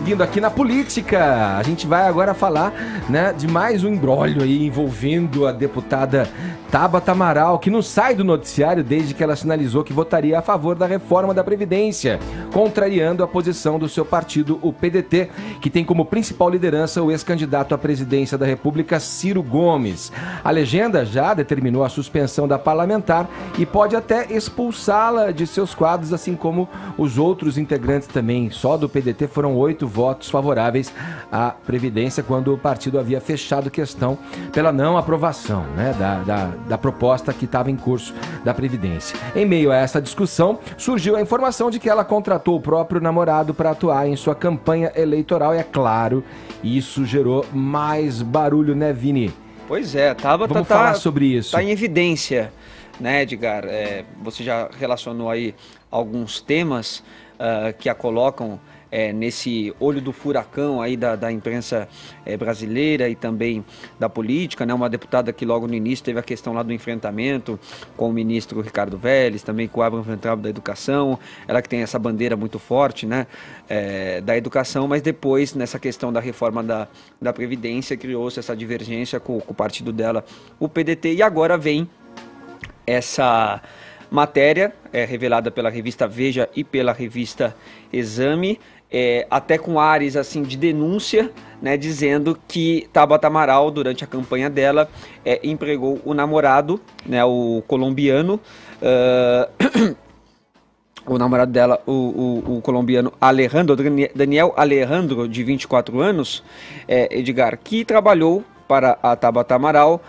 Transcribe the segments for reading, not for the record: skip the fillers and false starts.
seguindo aqui na política, a gente vai agora falar, né, de mais um imbróglio aí envolvendo a deputada Tabata Amaral, que não sai do noticiário desde que ela sinalizou que votaria a favor da reforma da Previdência, contrariando a posição do seu partido, o PDT, que tem como principal liderança o ex-candidato à presidência da República, Ciro Gomes. A legenda já determinou a suspensão da parlamentar e pode até expulsá-la de seus quadros, assim como os outros integrantes também. Só do PDT foram 8 votos favoráveis à Previdência, quando o partido havia fechado questão pela não aprovação, né, da proposta que estava em curso da Previdência. Em meio a essa discussão, surgiu a informação de que ela contratou o próprio namorado para atuar em sua campanha eleitoral e, é claro, isso gerou mais barulho, né, Vini? Pois é, Vamos falar sobre isso. Está em evidência, né, Edgar? Você já relacionou aí alguns temas que a colocam nesse olho do furacão aí da imprensa brasileira e também da política, né? Uma deputada que logo no início teve a questão lá do enfrentamento com o ministro Ricardo Vélez, também com o Abraham Weintraub da Educação, ela que tem essa bandeira muito forte, né, da educação, mas depois nessa questão da reforma da Previdência criou-se essa divergência com o partido dela, o PDT, e agora vem essa matéria revelada pela revista Veja e pela revista Exame, até com ares assim de denúncia, né, dizendo que Tabata Amaral, durante a campanha dela, empregou o namorado, né, o colombiano, o namorado dela, o colombiano Daniel Alejandro, de 24 anos, Edgar, que trabalhou para a Tabata Amaral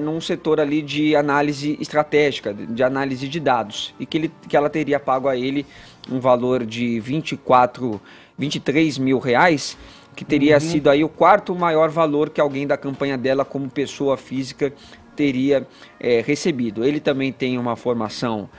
num setor ali de análise estratégica, de análise de dados, e que ela teria pago a ele um valor de 23 mil reais, que teria sido aí o quarto maior valor que alguém da campanha dela como pessoa física teria recebido. Ele também tem uma formação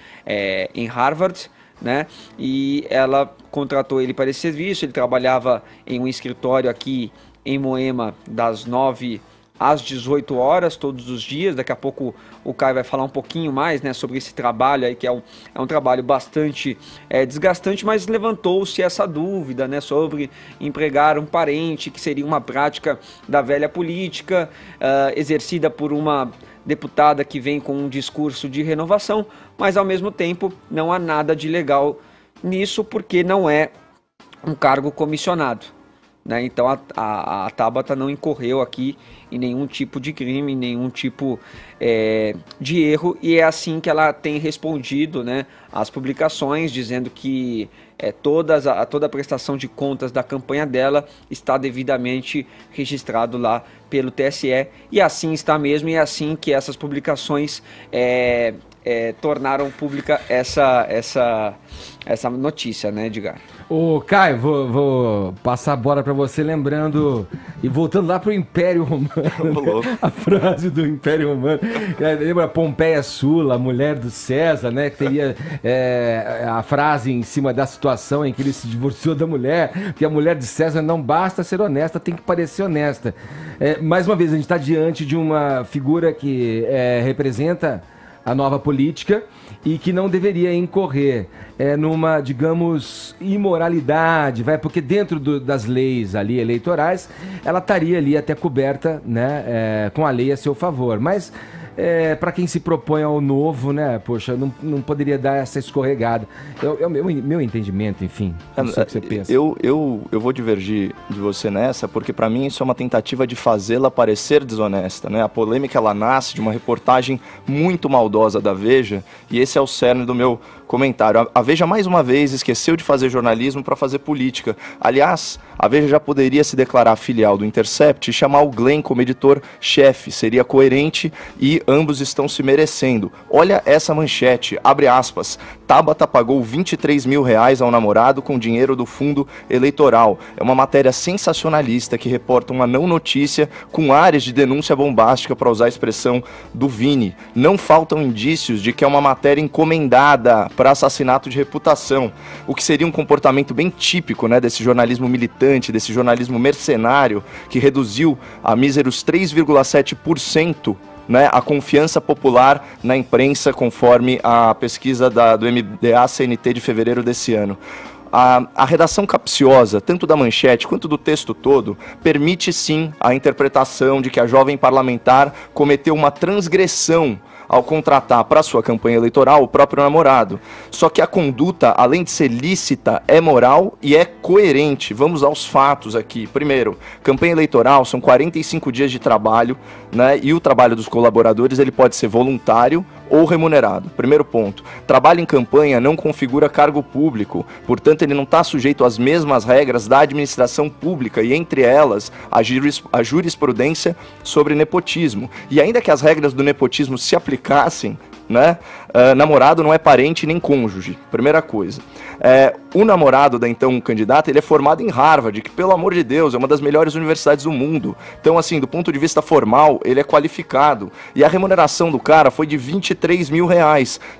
em Harvard, né? E ela contratou ele para esse serviço. Ele trabalhava em um escritório aqui em Moema das 9 às 18 horas todos os dias. Daqui a pouco o Caio vai falar um pouquinho mais, né, sobre esse trabalho aí, que é um trabalho bastante desgastante, mas levantou-se essa dúvida, né, sobre empregar um parente, que seria uma prática da velha política, exercida por uma deputada que vem com um discurso de renovação, mas ao mesmo tempo não há nada de legal nisso, porque não é um cargo comissionado, né? Então a Tabata não incorreu aqui em nenhum tipo de crime, em nenhum tipo de erro, e é assim que ela tem respondido, né, às publicações, dizendo que toda a prestação de contas da campanha dela está devidamente registrado lá pelo TSE, e assim está mesmo, e é assim que essas publicações tornaram pública essa notícia, né, Edgar? Ô, Caio, vou passar a bola pra você, lembrando e voltando lá pro Império Romano, a frase do Império Romano, lembra Pompeia Sula, a mulher do César, né, que teria a frase em cima da situação em que ele se divorciou da mulher, que a mulher de César não basta ser honesta, tem que parecer honesta. Mais uma vez, a gente está diante de uma figura que representa a nova política e que não deveria incorrer numa, digamos, imoralidade, porque dentro das leis ali eleitorais, ela estaria ali até coberta, né, com a lei a seu favor, mas para quem se propõe ao novo, né, poxa, não poderia dar essa escorregada. É o meu entendimento, enfim, não sei o que você pensa. Eu vou divergir de você nessa, porque para mim isso é uma tentativa de fazê-la parecer desonesta, né? A polêmica, ela nasce de uma reportagem muito maldosa da Veja, e esse é o cerne do meu comentário. A Veja, mais uma vez, esqueceu de fazer jornalismo para fazer política. Aliás, a Veja já poderia se declarar filial do Intercept e chamar o Glenn como editor-chefe. Seria coerente e ambos estão se merecendo. Olha essa manchete, abre aspas: Tabata pagou 23 mil reais ao namorado com dinheiro do fundo eleitoral. É uma matéria sensacionalista que reporta uma não notícia com áreas de denúncia bombástica, para usar a expressão do Vini. Não faltam indícios de que é uma matéria encomendada para assassinato de reputação, o que seria um comportamento bem típico, né, desse jornalismo militante, desse jornalismo mercenário, que reduziu a míseros 3,7%, né, a confiança popular na imprensa, conforme a pesquisa do MDA-CNT de fevereiro desse ano. A redação capciosa, tanto da manchete quanto do texto todo, permite sim a interpretação de que a jovem parlamentar cometeu uma transgressão ao contratar para sua campanha eleitoral o próprio namorado. Só que a conduta, além de ser lícita, é moral e é coerente. Vamos aos fatos aqui. Primeiro, campanha eleitoral são 45 dias de trabalho, né? E o trabalho dos colaboradores ele pode ser voluntário ou remunerado. Primeiro ponto, trabalho em campanha não configura cargo público, portanto ele não está sujeito às mesmas regras da administração pública e entre elas a jurisprudência sobre nepotismo. E ainda que as regras do nepotismo se aplicassem, né, namorado não é parente nem cônjuge, primeira coisa. O namorado da então candidata, ele é formado em Harvard, que pelo amor de Deus é uma das melhores universidades do mundo. Então assim, do ponto de vista formal, ele é qualificado. E a remuneração do cara foi de R$23 mil.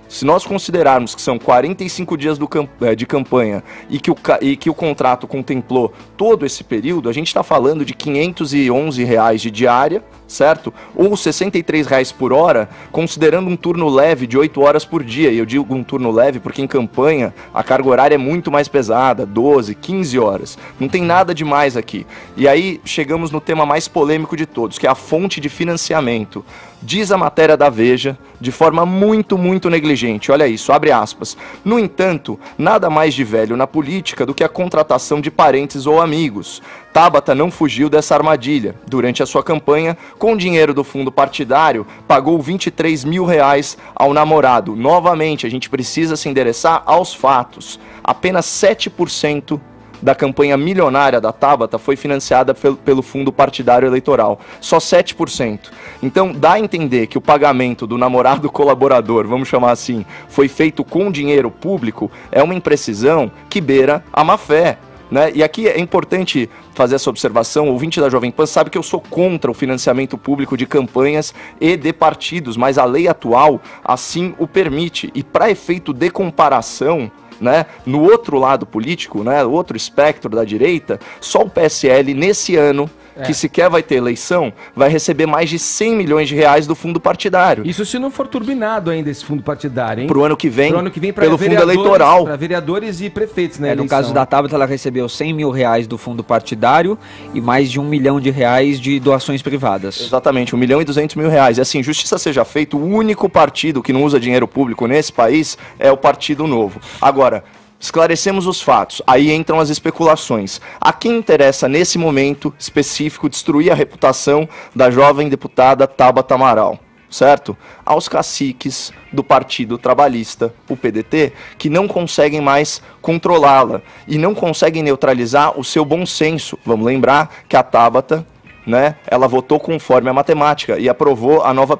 Se nós considerarmos que são 45 dias de campanha e que o contrato contemplou todo esse período, a gente está falando de R$511 de diária, certo? Ou R$63 por hora, considerando um turno leve de 8 horas por dia. E eu digo um turno leve porque em campanha a carga horária é muito mais pesada, 12, 15 horas. Não tem nada demais aqui. E aí chegamos no tema mais polêmico de todos, que é a fonte de financiamento. Diz a matéria da Veja, de forma muito, muito negligente, olha isso, abre aspas. No entanto, nada mais de velho na política do que a contratação de parentes ou amigos. Tabata não fugiu dessa armadilha. Durante a sua campanha, com dinheiro do fundo partidário, pagou R$23 mil ao namorado. Novamente, a gente precisa se endereçar aos fatos. Apenas 7% da campanha milionária da Tabata foi financiada pelo fundo partidário eleitoral. Só 7%. Então, dá a entender que o pagamento do namorado colaborador, vamos chamar assim, foi feito com dinheiro público, é uma imprecisão que beira a má-fé. Né? E aqui é importante fazer essa observação, o ouvinte da Jovem Pan sabe que eu sou contra o financiamento público de campanhas e de partidos, mas a lei atual assim o permite. E para efeito de comparação, né, no outro lado político, né, o outro espectro da direita, só o PSL nesse ano, que sequer vai ter eleição, vai receber mais de R$100 milhões do fundo partidário. Isso se não for turbinado ainda esse fundo partidário, hein? Pro ano que vem pelo fundo eleitoral. Para vereadores e prefeitos, né? No caso da Tabata, ela recebeu R$100 mil do fundo partidário e mais de R$1 milhão de doações privadas. Exatamente, R$1.200.000. E assim, justiça seja feita, o único partido que não usa dinheiro público nesse país é o Partido Novo. Agora, esclarecemos os fatos, aí entram as especulações. A quem interessa nesse momento específico destruir a reputação da jovem deputada Tabata Amaral, certo? Aos caciques do Partido Trabalhista, o PDT, que não conseguem mais controlá-la e não conseguem neutralizar o seu bom senso. Vamos lembrar que a Tabata, né, ela votou conforme a matemática e aprovou a nova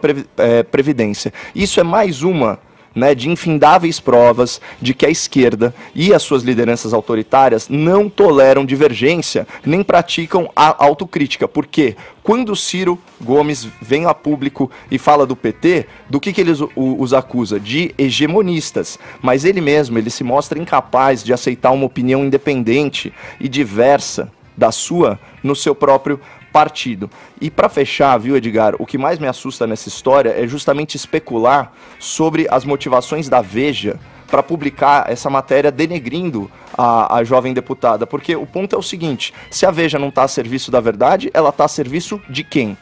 Previdência. Isso é mais uma, né, de infindáveis provas de que a esquerda e as suas lideranças autoritárias não toleram divergência, nem praticam a autocrítica. Porque quando Ciro Gomes vem a público e fala do PT, do que ele os acusa? De hegemonistas. Mas ele mesmo, ele se mostra incapaz de aceitar uma opinião independente e diversa da sua no seu próprio partido. E para fechar, viu, Edgar, o que mais me assusta nessa história é justamente especular sobre as motivações da Veja para publicar essa matéria denegrindo a jovem deputada. Porque o ponto é o seguinte, se a Veja não está a serviço da verdade, ela está a serviço de quem?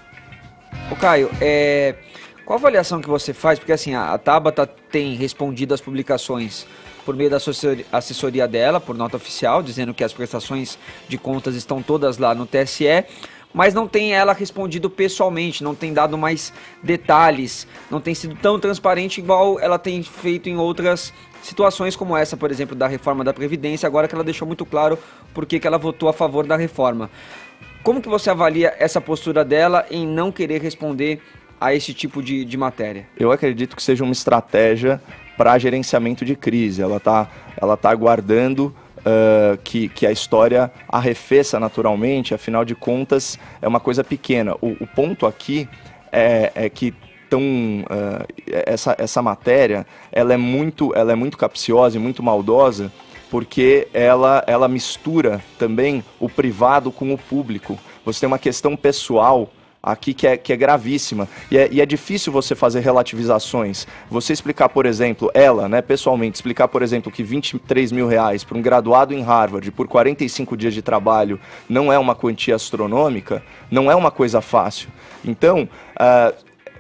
Ô Caio, qual a avaliação que você faz? Porque assim, a Tabata tem respondido às publicações por meio da assessoria dela, por nota oficial, dizendo que as prestações de contas estão todas lá no TSE, mas não tem ela respondido pessoalmente, não tem dado mais detalhes, não tem sido tão transparente igual ela tem feito em outras situações como essa, por exemplo, da reforma da Previdência, agora que ela deixou muito claro por que ela votou a favor da reforma. Como que você avalia essa postura dela em não querer responder a esse tipo de matéria? Eu acredito que seja uma estratégia para gerenciamento de crise. Ela tá aguardando que a história arrefeça naturalmente, afinal de contas é uma coisa pequena. O ponto aqui é que essa matéria ela é muito capciosa e muito maldosa, porque ela mistura também o privado com o público. Você tem uma questão pessoal, aqui que é gravíssima. E é difícil você fazer relativizações. Você explicar, por exemplo, ela, né, pessoalmente, explicar, por exemplo, que R$23 mil para um graduado em Harvard por 45 dias de trabalho não é uma quantia astronômica, não é uma coisa fácil. Então,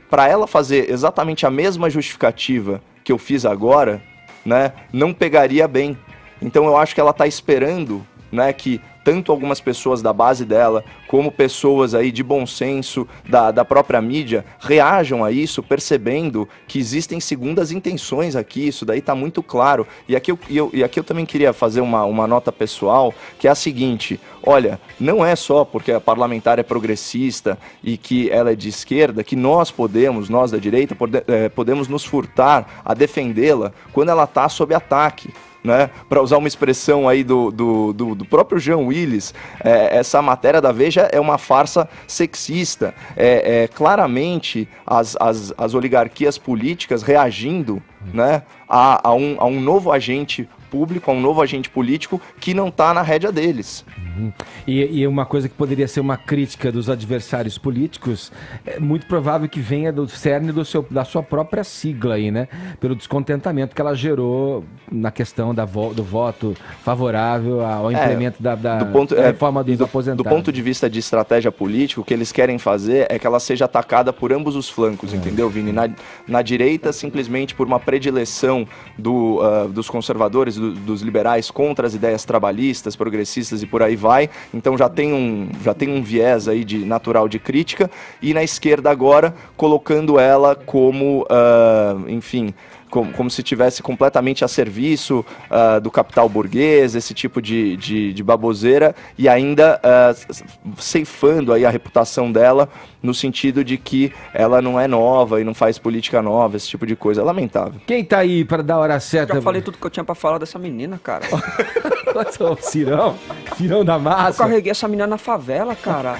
para ela fazer exatamente a mesma justificativa que eu fiz agora, né, não pegaria bem. Então eu acho que ela está esperando, né, que tanto algumas pessoas da base dela, como pessoas aí de bom senso da própria mídia, reajam a isso, percebendo que existem segundas intenções aqui, isso daí está muito claro. E aqui eu também queria fazer uma nota pessoal, que é a seguinte: olha, não é só porque a parlamentar é progressista e que ela é de esquerda, que nós da direita, podemos nos furtar a defendê-la quando ela está sob ataque. Né? Para usar uma expressão aí do próprio Jean Willis, essa matéria da Veja é uma farsa sexista. Claramente as oligarquias políticas reagindo, né, a um novo agente público, a um novo agente político que não está na rédea deles. E uma coisa que poderia ser uma crítica dos adversários políticos, é muito provável que venha do cerne da sua própria sigla aí, né? Pelo descontentamento que ela gerou na questão do voto favorável ao implemento da reforma dos aposentados. Do ponto de vista de estratégia política, o que eles querem fazer é que ela seja atacada por ambos os flancos, entendeu, Vini? Na direita, simplesmente por uma predileção dos conservadores, dos liberais contra as ideias trabalhistas, progressistas e por aí vai. Então já tem um viés aí natural de crítica. E na esquerda agora, colocando ela como, enfim, como se estivesse completamente a serviço do capital burguês, esse tipo de baboseira, e ainda ceifando aí a reputação dela, no sentido de que ela não é nova e não faz política nova, esse tipo de coisa. É lamentável. Quem tá aí para dar a hora certa? Já falei tudo que eu tinha para falar dessa menina, cara. O Cirão da massa. Eu carreguei essa menina na favela, cara.